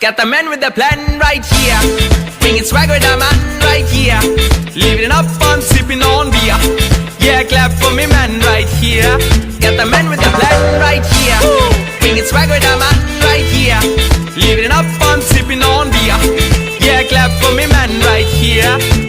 Got the man with the plan right here. Bringing swag with the man right here. Living it up, I'm sipping on beer. Yeah, clap for me, man, right here. Got the man with the plan right here. Bringing swag with the man right here. Living it up, I'm sipping on beer. Yeah, clap for me, man, right here.